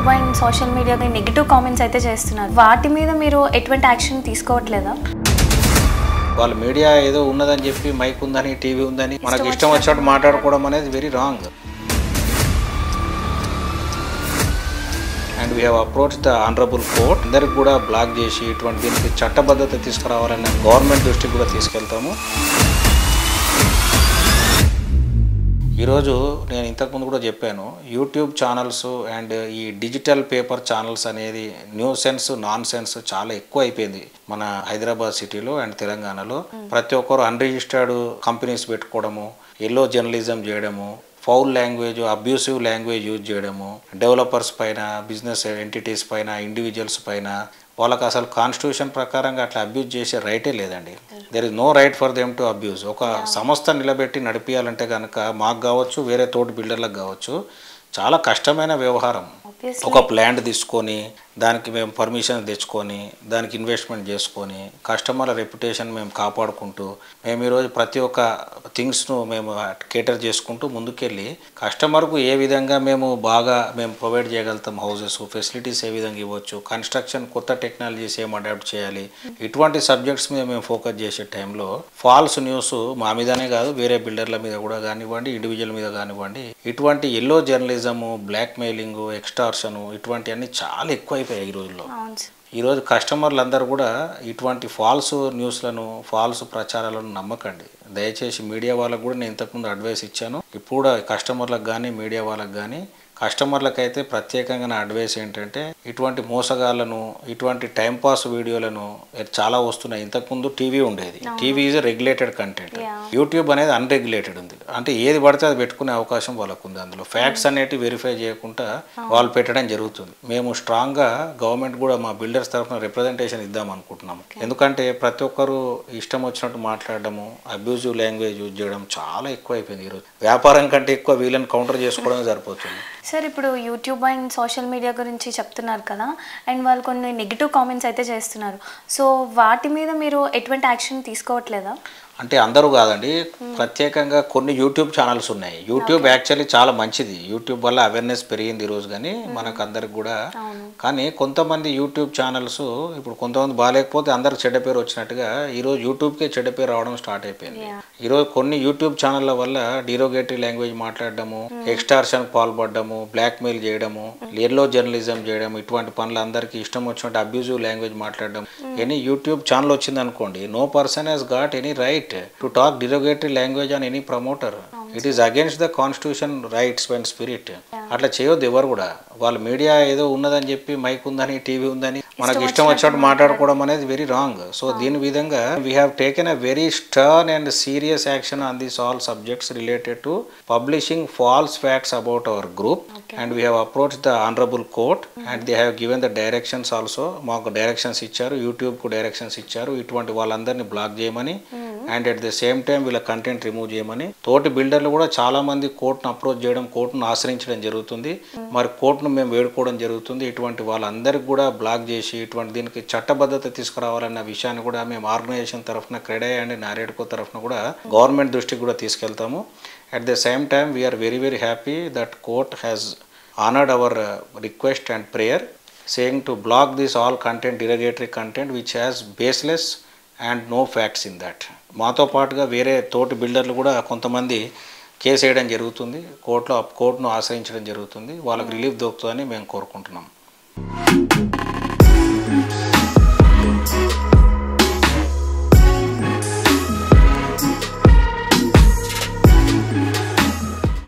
YouTube and social మీడియాలో negative comments అయితే చేస్తున్నారు. వాటి మీద మీరు ఎటువంటి యాక్షన్ తీసుకోవట్లేదా? వాళ్ళ మీడియా ఏదో ఉన్నదని చెప్పి మైక్ ఉందని టీవీ ఉందని మనకి ఇష్టం వచ్చినట్టు మాట్లాడుకోవడం అనేది very wrong. And we have approach the honourable court. అందరికి కూడా బ్లాక్ చేసి ఇటువంటి దీనికి చట్టబద్ధత తీసుకురావాలని గవర్నమెంట్ దృష్టికి కూడా తీసుకెళ్తాము. ఈరోజు నేను ఇంతకుముందు కూడా చెప్పాను, యూట్యూబ్ ఛానల్స్ అండ్ ఈ డిజిటల్ పేపర్ ఛానల్స్ అనేది న్యూ సెన్స్ నాన్ సెన్స్ చాలా ఎక్కువ అయిపోయింది మన హైదరాబాద్ సిటీలో అండ్ తెలంగాణలో. ప్రతి ఒక్కరు అన్రిజిస్టర్డ్ కంపెనీస్ పెట్టుకోవడము, ఎల్లో జర్నలిజం చేయడము, foul language, abusive language use చేయడము, డెవలపర్స్ పైన, బిజినెస్ ఎంటిటీస్ పైన, ఇండివిజువల్స్ పైన వాళ్ళకి అసలు కాన్స్టిట్యూషన్ ప్రకారంగా అట్లా అబ్యూజ్ చేసే రైటే లేదండి. There is no right for them to abuse. ఒక సంస్థ నిలబెట్టి నడిపించాలంటే కనుక మాకు కావచ్చు, వేరే తోటి బిల్డర్లకు కావచ్చు, చాలా కష్టమైన వ్యవహారం. ఒక ప్లాంట్ తీసుకొని దానికి మేము పర్మిషన్ తెచ్చుకొని దానికి ఇన్వెస్ట్మెంట్ చేసుకొని కస్టమర్ల రెప్యుటేషన్ మేము కాపాడుకుంటూ మేము ఈరోజు ప్రతి ఒక్క థింగ్స్ను మేము కేటర్ చేసుకుంటూ ముందుకెళ్ళి కస్టమర్కు ఏ విధంగా మేము బాగా మేము ప్రొవైడ్ చేయగలుగుతాం, హౌసెస్ ఫెసిలిటీస్ ఏ విధంగా ఇవ్వచ్చు, కన్స్ట్రక్షన్ కొత్త టెక్నాలజీస్ ఏం అడాప్ట్ చేయాలి, ఇటువంటి సబ్జెక్ట్స్ మీద మేము ఫోకస్ చేసే టైంలో ఫాల్స్ న్యూస్ మా మీదనే కాదు వేరే బిల్డర్ల మీద కూడా కానివ్వండి, ఇండివిజువల్ మీద కానివ్వండి, ఇటువంటి yellow journalism, blackmailing, extortion ఇటువంటివన్నీ చాలా ఎక్కువ అయిపోయాయి ఈ రోజుల్లో. ఈరోజు కస్టమర్లు అందరూ కూడా ఇటువంటి ఫాల్స్ న్యూస్లను, ఫాల్స్ ప్రచారాలను నమ్మకండి. దయచేసి మీడియా వాళ్ళకు కూడా నేను ఇంతకుముందు అడ్వైస్ ఇచ్చాను. ఇప్పుడు కూడా కస్టమర్లకు కానీ మీడియా వాళ్ళకు కానీ, కస్టమర్లకైతే ప్రత్యేకంగా నా అడ్వైస్ ఏంటంటే ఇటువంటి మోసగాళ్ళను, ఇటువంటి టైంపాస్ వీడియోలను చాలా వస్తున్నాయి. ఇంతకుముందు టీవీ ఉండేది. TV is regulated content. YouTube అనేది అన్రెగ్యులేటెడ్ ఉంది. అంటే ఏది పడితే అది పెట్టుకునే అవకాశం వాళ్ళకు ఉంది. అందులో ఫ్యాక్ట్స్ అనేటివి వెరిఫై చేయకుండా వాళ్ళు పెట్టడం జరుగుతుంది. మేము స్ట్రాంగ్గా గవర్నమెంట్ కూడా మా బిల్డర్స్ తరఫున రిప్రజెంటేషన్ ఇద్దాం అనుకుంటున్నాము. ఎందుకంటే ప్రతి ఒక్కరు ఇష్టం వచ్చినట్టు మాట్లాడడము, అబ్యూజివ్ లాంగ్వేజ్ యూజ్ చేయడం చాలా ఎక్కువ అయిపోయింది. ఈరోజు వ్యాపారం కంటే ఎక్కువ వీళ్ళని కౌంటర్ చేసుకోవడమే సరిపోతుంది. సార్, ఇప్పుడు యూట్యూబ్ అండ్ సోషల్ మీడియా గురించి చెప్తున్నారు కదా, అండ్ వాళ్ళు కొన్ని నెగిటివ్ కామెంట్స్ అయితే చేస్తున్నారు. సో వాటి మీద మీరు ఎటువంటి యాక్షన్ తీసుకోవట్లేదా? అంటే అందరూ కాదండి, ప్రత్యేకంగా కొన్ని యూట్యూబ్ ఛానల్స్ ఉన్నాయి. యూట్యూబ్ యాక్చువల్లీ చాలా మంచిది. యూట్యూబ్ వల్ల అవేర్నెస్ పెరిగింది ఈరోజు కానీ మనకు అందరికి కూడా. కానీ కొంతమంది యూట్యూబ్ ఛానల్స్ ఇప్పుడు కొంతమంది బాగాలేకపోతే అందరికి చెడ్డ పేరు వచ్చినట్టుగా ఈరోజు యూట్యూబ్కే చెడ్డ పేరు రావడం స్టార్ట్ అయిపోయింది. ఈరోజు కొన్ని యూట్యూబ్ ఛానళ్ళ వల్ల డిరోగేటరీ లాంగ్వేజ్ మాట్లాడడము, ఎక్స్టార్షన్ పాల్పడము, బ్లాక్ మెయిల్ చేయడము, ఎల్లో జర్నలిజం చేయడం, ఇటువంటి పనులు అందరికీ ఇష్టం వచ్చినట్టు అబ్యూజివ్ లాంగ్వేజ్ మాట్లాడడం. ఎనీ యూట్యూబ్ ఛానల్ వచ్చింది అనుకోండి, no person he's got any right to talk derogatory language on any promoter. It is against the constitution rights and spirit. అట్లా చేయొద్దు ఎవరు కూడా. వాళ్ళ మీడియా ఏదో ఉన్నదని చెప్పి మైక్ ఉందని టీవీ ఉందని మనకు ఇష్టం వచ్చినట్టు మాట్లాడుకోవడం అనేది వెరీ రాంగ్. సో దీని విధంగా we have taken a very stern and serious action on these all subjects related to publishing false facts about our group. And we have approach the honourable court and they have given the directions also. మాకు directions ఇచ్చారు, యూట్యూబ్కు directions ఇచ్చారు, ఇటువంటి వాళ్ళందరినీ block చేయమని and at the same time వీళ్ళ content remove చేయమని. తోటి బిల్డర్లు కూడా చాలా మంది కోర్టును అప్రోచ్ చేయడం, కోర్టును ఆశ్రయించడం జరుగుతుంది. మరి కోర్టును మేము వేడుకోవడం జరుగుతుంది. ఇటువంటి వాళ్ళందరికీ కూడా బ్లాక్ చేసి ఇటువంటి దీనికి చట్టబద్ధత తీసుకురావాలన్న విషయాన్ని కూడా మేము ఆర్గనైజేషన్ తరఫున, క్రెడే అండ్ నారేడ్కో తరఫున కూడా గవర్నమెంట్ దృష్టికి కూడా తీసుకెళ్తాము. At the same time we are very very happy that court has honored our request and prayer, saying to block this all content, derogatory content which has baseless and no facts in that. మాతో పాటుగా వేరే తోటి బిల్డర్లు కూడా కొంతమంది case వేయడం జరుగుతుంది, కోర్టును ఆశ్రయించడం జరుగుతుంది. వాళ్ళకి రిలీఫ్ దొరుకుతుందని మేము కోరుకుంటున్నాం.